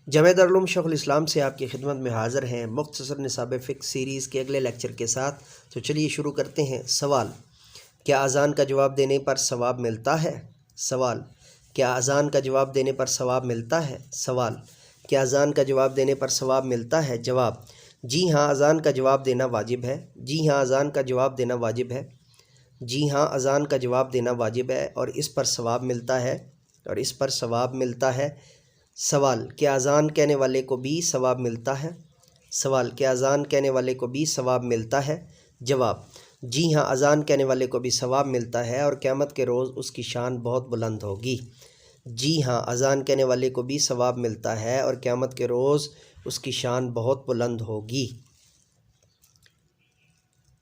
جامعہ دارالعلوم شیخ الاسلام سے آپ کی خدمت میں حاضر ہیں مختصر نصاب فقہ سیریز کے اگلے لیکچر کے ساتھ۔ تو چلیے شروع کرتے ہیں۔ سوال: کیا اذان کا جواب دینے پر ثواب ملتا ہے؟ سوال: کیا اذان کا جواب دینے پر ثواب ملتا ہے؟ سوال: کیا اذان کا جواب دینے پر ثواب ملتا ہے؟ جواب: جی ہاں، اذان کا جواب دینا واجب ہے۔ جی ہاں، اذان کا جواب دینا واجب ہے۔ جی ہاں، اذان کا جواب دینا واجب ہے اور اس پر ثواب ملتا ہے، اور اس پر ثواب ملتا ہے۔ سوال: کیا اذان کہنے والے کو بھی ثواب ملتا ہے؟ سوال: کیا اذان کہنے والے کو بھی ثواب ملتا ہے؟ جواب: جی ہاں، اذان کہنے والے کو بھی ثواب ملتا ہے اور قیامت کے روز اس کی شان بہت بلند ہوگی۔ جی ہاں، اذان کہنے والے کو بھی ثواب ملتا ہے اور قیامت کے روز اس کی شان بہت بلند ہوگی۔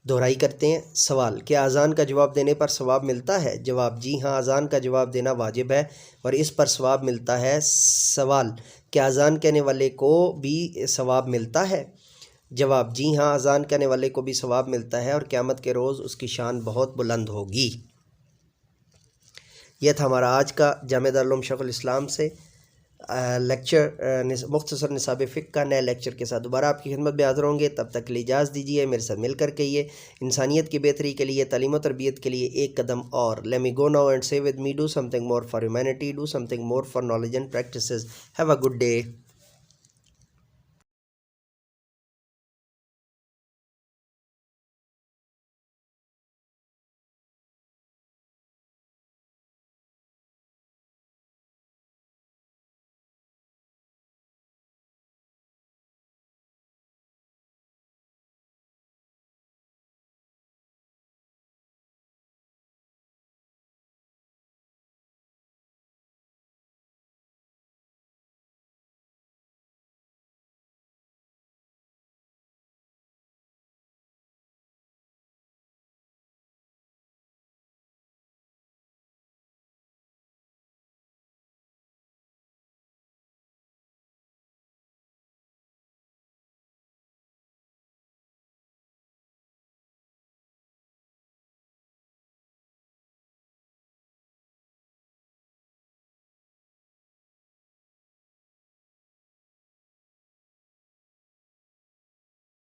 دہرائی کرتے ہیں۔ سوال: کیا اذان کا جواب دینے پر ثواب ملتا ہے؟ جواب: جی ہاں، اذان کا جواب دینا واجب ہے اور اس پر ثواب ملتا ہے۔ سوال: کیا اذان کہنے والے کو بھی ثواب ملتا ہے؟ جواب: جی ہاں، اذان کہنے والے کو بھی ثواب ملتا ہے اور قیامت کے روز اس کی شان بہت بلند ہوگی۔ یہ تھا ہمارا آج کا جامعہ دارالعلوم شیخ الاسلام سے لیکچر، مختصر نصاب فقہ کا نئے لیکچر کے ساتھ دوبارہ آپ کی خدمت میں حاضر ہوں گے۔ تب تک کے لیے اجازت دیجیے، میرے ساتھ مل کر کہیے: انسانیت کی بہتری کے لیے، تعلیم و تربیت کے لیے ایک قدم اور۔ Let me go now and say with me: do something more for humanity, do something more for knowledge and practices. Have a good day.